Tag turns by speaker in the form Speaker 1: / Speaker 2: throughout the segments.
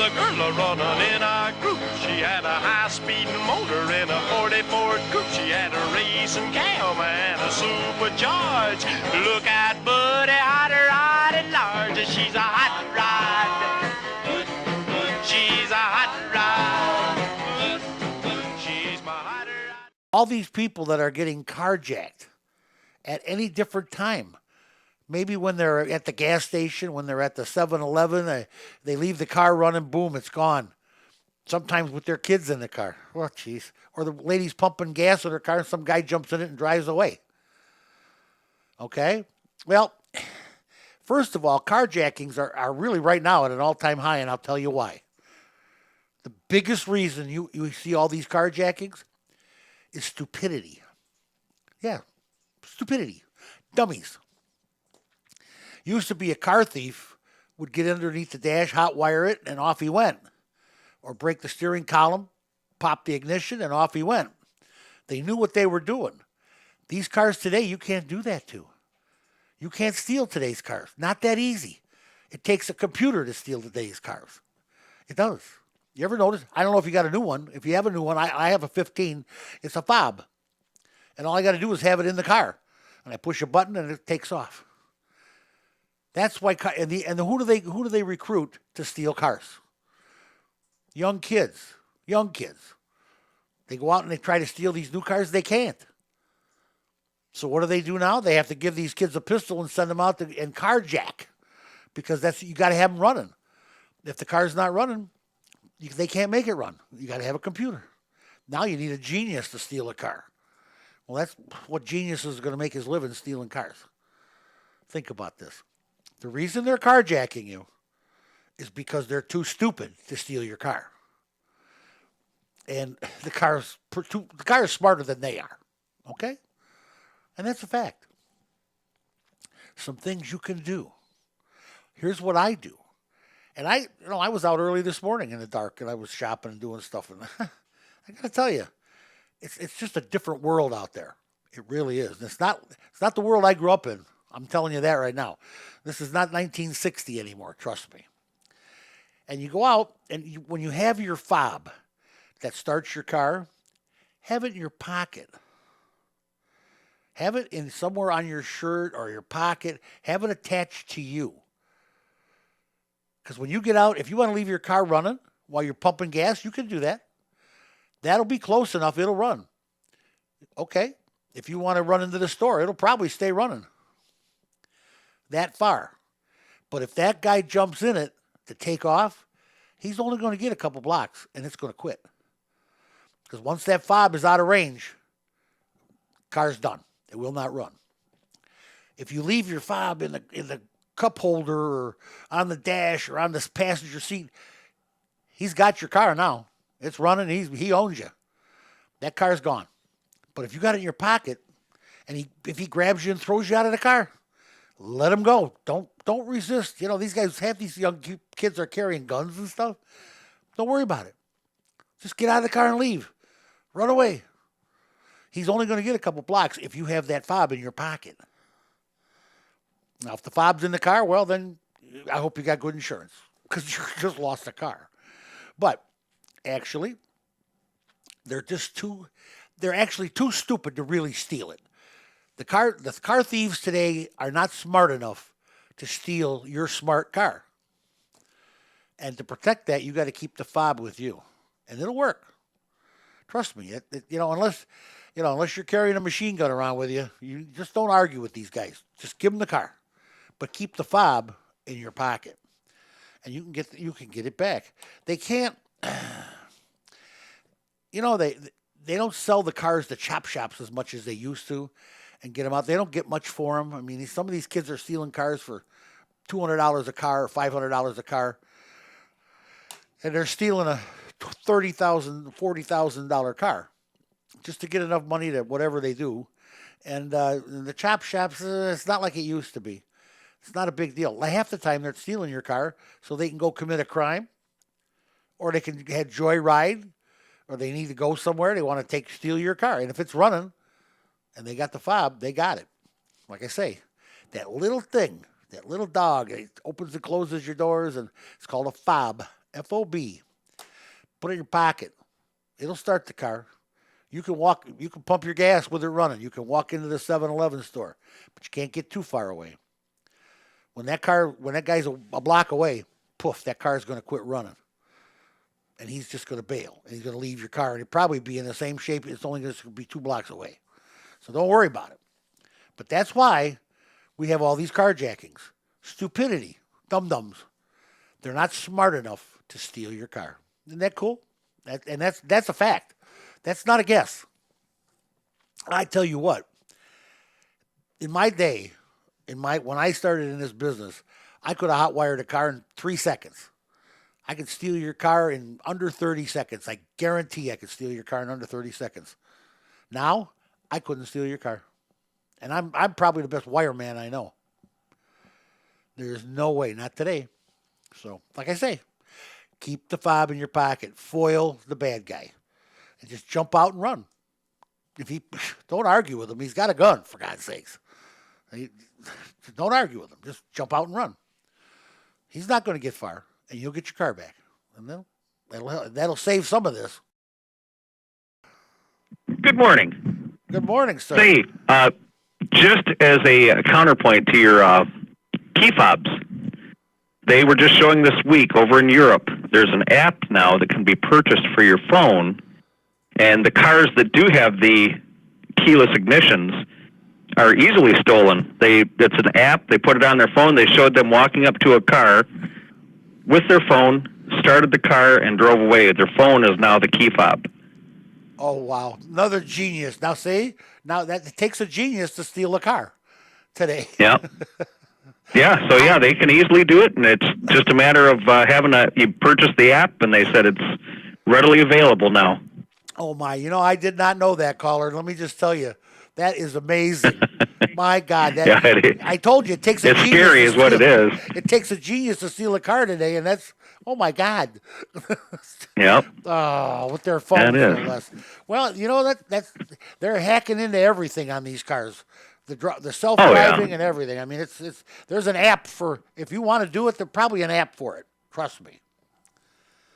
Speaker 1: the girl a-running in a group. She had a high-speed motor in a 40 Ford coupe. She had a racing cam and a supercharged. Look at Buddy, hot rod at large. She's a hot rod. She's a hot rod. She's my hot rod.
Speaker 2: All these people that are getting carjacked at any different time. Maybe when they're at the gas station, when they're at the 7-Eleven, they leave the car running, boom, it's gone. Sometimes with their kids in the car. Oh, jeez. Or the lady's pumping gas in her car and some guy jumps in it and drives away. Okay? Well, first of all, carjackings are really right now at an all-time high, and I'll tell you why. The biggest reason you see all these carjackings is stupidity. Yeah, stupidity. Dummies. Used to be a car thief would get underneath the dash, hot wire it, and off he went. Or break the steering column, pop the ignition, and off he went. They knew what they were doing. These cars today, you can't do that to. You can't steal today's cars. Not that easy. It takes a computer to steal today's cars. It does. You ever notice? I don't know if you got a new one. If you have a new one, I have a 15. It's a fob. And all I got to do is have it in the car. And I push a button and it takes off. That's why, who do they recruit to steal cars? Young kids. They go out and they try to steal these new cars. They can't. So what do they do now? They have to give these kids a pistol and send them out and carjack, because you got to have them running. If the car's not running, they can't make it run. You got to have a computer. Now you need a genius to steal a car. Well, that's what genius is going to make his living, stealing cars. Think about this. The reason they're carjacking you is because they're too stupid to steal your car. And the car is smarter than they are. Okay? And that's a fact. Some things you can do. Here's what I do. And I was out early this morning in the dark and I was shopping and doing stuff. And I got to tell you, it's just a different world out there. It really is. And it's not the world I grew up in. I'm telling you that right now. This is not 1960 anymore, trust me. And you go out, and when you have your fob that starts your car, have it in your pocket. Have it in somewhere on your shirt or your pocket. Have it attached to you. Because when you get out, if you want to leave your car running while you're pumping gas, you can do that. That'll be close enough, it'll run. Okay. If you want to run into the store, it'll probably stay running that far. But if that guy jumps in it to take off, he's only going to get a couple blocks and it's going to quit. Because once that fob is out of range, car's done. It will not run. If you leave your fob in the cup holder or on the dash or on the passenger seat, he's got your car now. It's running. He owns you. That car's gone. But if you got it in your pocket and if he grabs you and throws you out of the car, let him go. Don't resist. These guys, half these young kids are carrying guns and stuff. Don't worry about it. Just get out of the car and leave. Run away. He's only going to get a couple blocks if you have that fob in your pocket. Now, if the fob's in the car, well, then I hope you got good insurance because you just lost the car. But actually, they're actually too stupid to really steal it. The car thieves today are not smart enough to steal your smart car. And to protect that, you got to keep the fob with you, and it'll work. Trust me. Unless you're carrying a machine gun around with you, you just don't argue with these guys. Just give them the car, but keep the fob in your pocket, and you can get it back. They can't. They don't sell the cars to chop shops as much as they used to. And get them out. They don't get much for them. I mean, some of these kids are stealing cars for $200 a car or $500 a car. And they're stealing a $30,000, $40,000 car just to get enough money to whatever they do. And the chop shops, it's not like it used to be. It's not a big deal. Half the time they're stealing your car so they can go commit a crime, or they can have joyride, or they need to go somewhere. They want to steal your car. And if it's running, and they got the fob, they got it. Like I say, that little thing, that little dog, it opens and closes your doors, and it's called a fob. FOB. Put it in your pocket. It'll start the car. You can walk. You can pump your gas with it running. You can walk into the 7-Eleven store, but you can't get too far away. When that guy's a block away, poof, that car is going to quit running, and he's just going to bail, and he's going to leave your car, and it'll probably be in the same shape. It's only going to be 2 blocks away, so don't worry about it. But that's why we have all these carjackings. Stupidity, dum-dums. They're not smart enough to steal your car. Isn't that cool? That's a fact. That's not a guess. I tell you what, in my day, when I started in this business, I could have hot-wired a car in 3 seconds. I could steal your car in under 30 seconds. I guarantee I could steal your car in under 30 seconds. Now, I couldn't steal your car. And I'm probably the best wire man I know. There's no way, not today. So, like I say, keep the fob in your pocket. Foil the bad guy. And just jump out and run. Don't argue with him. He's got a gun, for God's sakes. Don't argue with him. Just jump out and run. He's not going to get far, and you'll get your car back. And that'll save some of this.
Speaker 3: Good morning.
Speaker 2: Good morning, sir.
Speaker 3: Say, just as a counterpoint to your key fobs, they were just showing this week over in Europe, there's an app now that can be purchased for your phone, and the cars that do have the keyless ignitions are easily stolen. It's an app, they put it on their phone, they showed them walking up to a car with their phone, started the car, and drove away. Their phone is now the key fob.
Speaker 2: Oh, wow. Another genius. Now, see? Now, that takes a genius to steal a car today.
Speaker 3: Yeah. Yeah, so yeah, they can easily do it, and it's just a matter of you purchase the app, and they said it's readily available now.
Speaker 2: Oh, my. I did not know that, caller. Let me just tell you, that is amazing. My God. I told you, it takes a genius.
Speaker 3: It's scary is what it is.
Speaker 2: It takes a genius to steal a car today, and that's, oh, my God.
Speaker 3: Yep.
Speaker 2: Oh, with their phones, no less. Well, that's they're hacking into everything on these cars. The self-driving and everything. I mean, it's there's an app for, if you want to do it, there's probably an app for it. Trust me.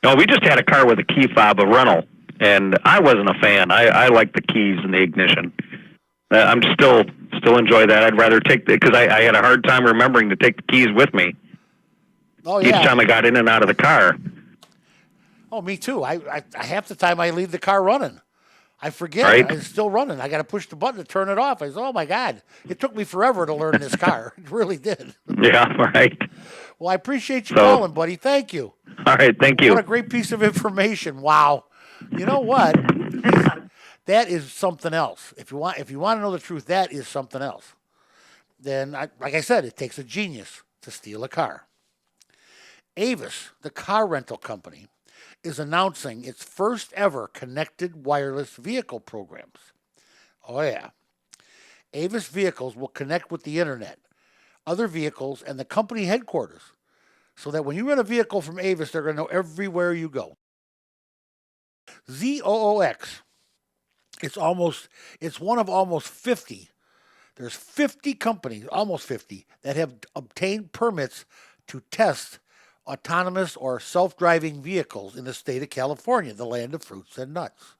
Speaker 3: No, we just had a car with a key fob, a rental, and I wasn't a fan. I like the keys and the ignition. I'm still enjoy that. I'd rather take because I had a hard time remembering to take the keys with me.
Speaker 2: Oh, yeah.
Speaker 3: Each time I got in and out of the car.
Speaker 2: Oh, me too. I half the time I leave the car running. I forget.
Speaker 3: Right?
Speaker 2: It's still running. I got to push the button to turn it off. I said, oh, my God. It took me forever to learn this car. It really did.
Speaker 3: Yeah, right.
Speaker 2: Well, I appreciate you calling, buddy. Thank you.
Speaker 3: All right, thank you.
Speaker 2: What a great piece of information. Wow. You know what? That is something else. If you want to know the truth, that is something else. Then, like I said, it takes a genius to steal a car. Avis, the car rental company, is announcing its first ever connected wireless vehicle programs. Oh, yeah. Avis vehicles will connect with the internet, other vehicles, and the company headquarters, so that when you rent a vehicle from Avis, they're going to know everywhere you go. ZOOX. It's one of almost 50. There's 50 companies, almost 50, that have obtained permits to test autonomous or self-driving vehicles in the state of California, the land of fruits and nuts.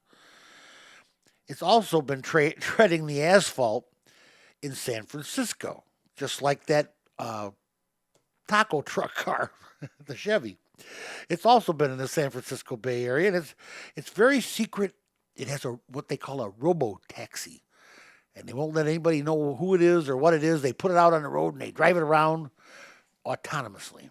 Speaker 2: It's also been treading the asphalt in San Francisco, just like that taco truck car, the Chevy. It's also been in the San Francisco Bay Area, and it's very secret. It has what they call a robo-taxi, and they won't let anybody know who it is or what it is. They put it out on the road, and they drive it around autonomously.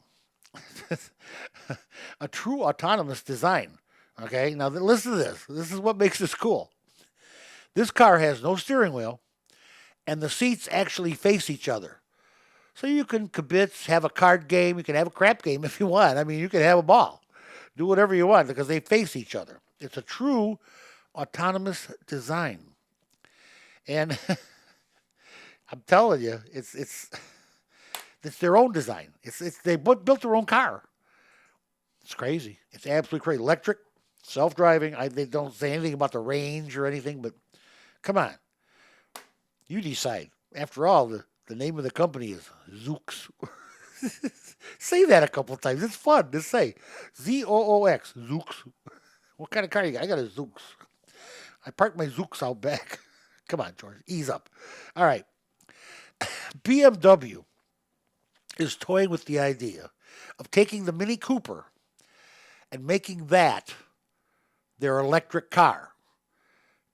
Speaker 2: A true autonomous design. Okay, now listen to this. This is what makes this cool. This car has no steering wheel, and the seats actually face each other. So you can kibitz, have a card game, you can have a crap game if you want. I mean, you can have a ball. Do whatever you want because they face each other. It's a true autonomous design. And I'm telling you, it's their own design. They built their own car. It's crazy. It's absolutely crazy. Electric, self-driving. They don't say anything about the range or anything, but come on. You decide. After all, the name of the company is Zooks. Say that a couple times. It's fun to say. Zoox. Zooks. What kind of car you got? I got a Zooks. I parked my Zooks out back. Come on, George. Ease up. All right. BMW is toying with the idea of taking the Mini Cooper and making that their electric car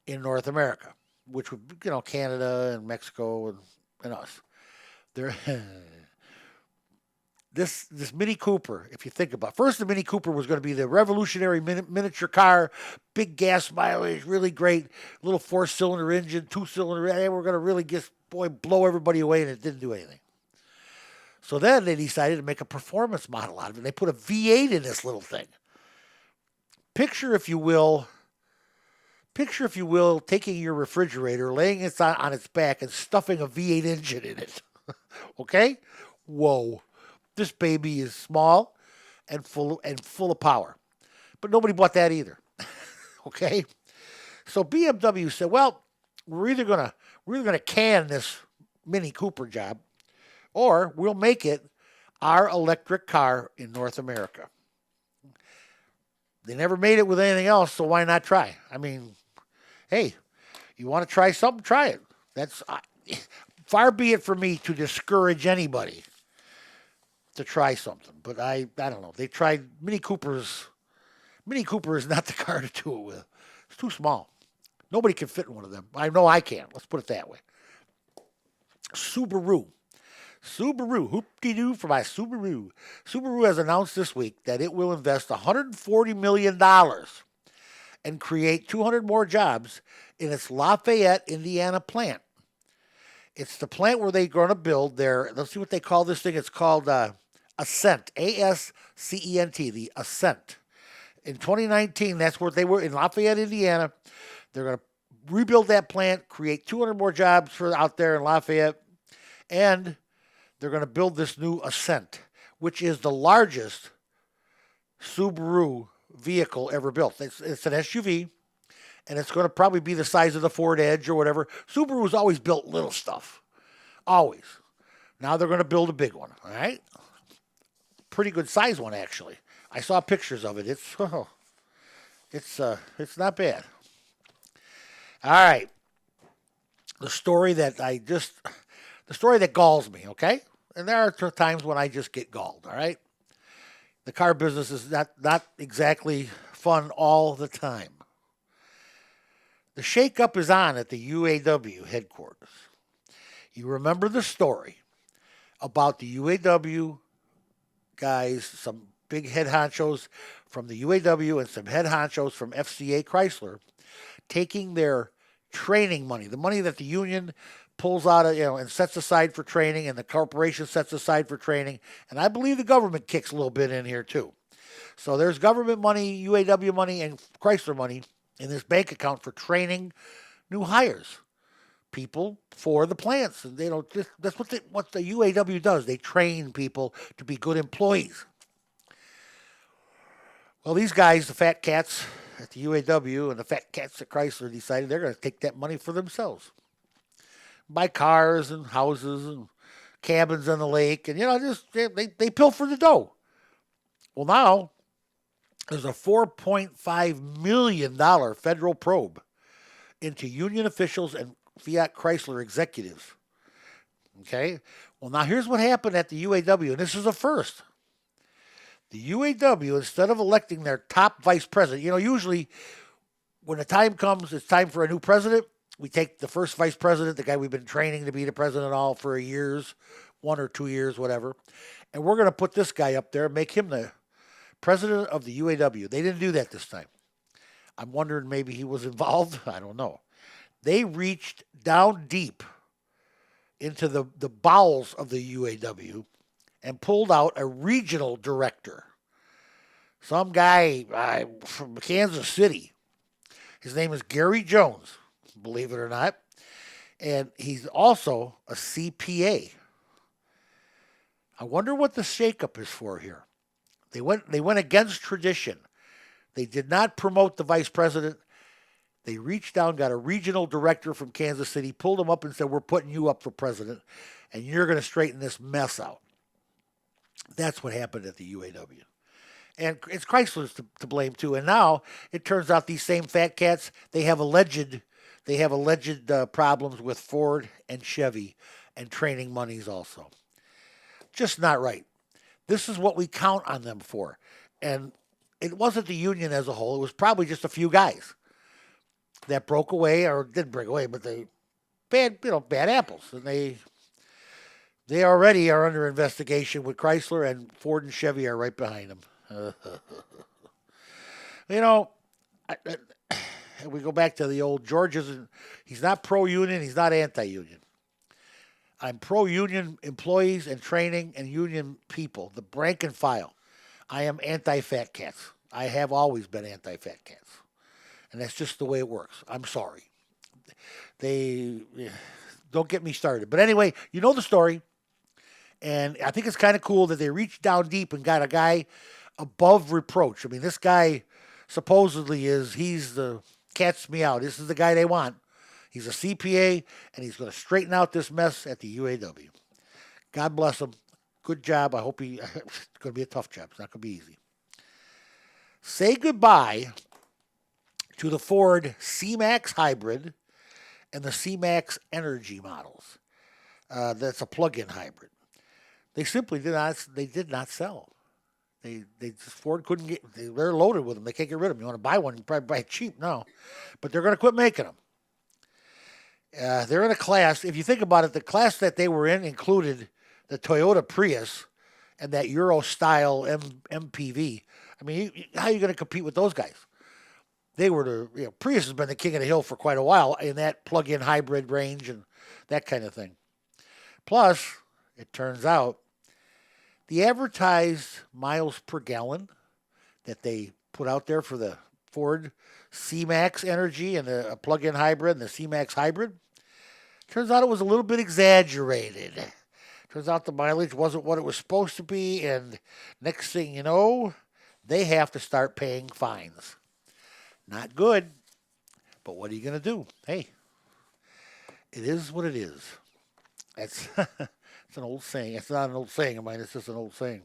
Speaker 2: in North America, which would, Canada and Mexico and us. They're this Mini Cooper, if you think about it, first the Mini Cooper was going to be the revolutionary miniature car, big gas mileage, really great, little 4-cylinder engine, 2-cylinder. They were going to really just, blow everybody away, and it didn't do anything. So then they decided to make a performance model out of it. They put a V8 in this little thing. Picture, if you will, taking your refrigerator, laying it on its back, and stuffing a V8 engine in it. Okay? Whoa. This baby is small and full of power. But nobody bought that either. Okay? So BMW said, well, we're either gonna can this Mini Cooper job, or we'll make it our electric car in North America. They never made it with anything else, so why not try? I mean, hey, you want to try something? Try it. That's far be it from me to discourage anybody to try something, but I don't know. They tried Mini Cooper is not the car to do it with. It's too small. Nobody can fit in one of them. I know I can. Let's put it that way. Subaru, hoop-de-doo for my Subaru. Subaru has announced this week that it will invest $140 million and create 200 more jobs in its Lafayette, Indiana plant. It's the plant where they're going to build their, let's see what they call this thing. It's called Ascent, A-S-C-E-N-T, the Ascent. In 2019, that's where they were, in Lafayette, Indiana. They're going to rebuild that plant, create 200 more jobs for out there in Lafayette, and they're going to build this new Ascent, which is the largest Subaru vehicle ever built. It's an SUV, and it's going to probably be the size of the Ford Edge or whatever. Subaru's always built little stuff. Always. Now they're going to build a big one, all right? Pretty good size one, actually. I saw pictures of it. It's not bad. All right. The story that galls me, okay? And there are times when I just get galled, all right? The car business is not exactly fun all the time. The shakeup is on at the UAW headquarters. You remember the story about the UAW guys, some big head honchos from the UAW and some head honchos from FCA Chrysler, taking their training money, the money that the union pulls out of, and sets aside for training, and the corporation sets aside for training, and I believe the government kicks a little bit in here too. So there's government money, UAW money, and Chrysler money in this bank account for training new hires, people for the plants, and that's what the UAW does. They train people to be good employees. Well, these guys, the fat cats at the UAW and the fat cats at Chrysler, decided they're going to take that money for themselves. Buy cars and houses and cabins on the lake, and they pilfer the dough. Well, now there's a $4.5 million federal probe into union officials and Fiat Chrysler executives. Okay? Well, now here's what happened at the UAW, and this is a first. The UAW, instead of electing their top vice president, usually when the time comes, it's time for a new president, we take the first vice president, the guy we've been training to be the president all for years, 1 or 2 years, whatever, and we're going to put this guy up there and make him the president of the UAW. They didn't do that this time. I'm wondering maybe he was involved. I don't know. They reached down deep into the bowels of the UAW and pulled out a regional director. Some guy from Kansas City. His name is Gary Jones, believe it or not. And he's also a CPA. I wonder what the shakeup is for here. They went against tradition. They did not promote the vice president. They reached down, got a regional director from Kansas City, pulled him up and said, we're putting you up for president, and you're going to straighten this mess out. That's what happened at the UAW. And it's Chrysler's to blame too. And now it turns out these same fat cats, they have alleged problems with Ford and Chevy and training monies also. Just not right. This is what we count on them for. And it wasn't the union as a whole. It was probably just a few guys that broke away or didn't break away, but they bad apples. And they already are under investigation with Chrysler, and Ford and Chevy are right behind them. You know, we go back to the old George isn't. He's not pro-union. He's not anti-union. I'm pro-union employees and training and union people, the rank and file. I am anti-fat cats. I have always been anti-fat cats, and that's just the way it works. I'm sorry. They don't get me started. But anyway, you know the story, and I think it's kind of cool that they reached down deep and got a guy above reproach. I mean, this guy supposedly he's the cat's meow. This is the guy they want. He's a CPA, and he's going to straighten out this mess at the UAW. God bless him. Good job. I hope it's going to be a tough job. It's not going to be easy. Say goodbye to the Ford C-Max Hybrid and the C-Max Energy models. That's a plug-in hybrid. They simply did not sell. Ford couldn't they're loaded with them. They can't get rid of them. You want to buy one, you probably buy it cheap now. But they're going to quit making them. They're in a class, if you think about it, the class that they were in included the Toyota Prius and that Euro-style MPV. I mean, how are you going to compete with those guys? Prius has been the king of the hill for quite a while in that plug-in hybrid range and that kind of thing. Plus, it turns out, the advertised miles per gallon that they put out there for the Ford C-Max Energy and the plug-in hybrid and the C-Max Hybrid, turns out it was a little bit exaggerated. Turns out the mileage wasn't what it was supposed to be, and next thing you know, they have to start paying fines. Not good, but what are you going to do? Hey, it is what it is. That's it's an old saying. It's not an old saying of mine. It's just an old saying.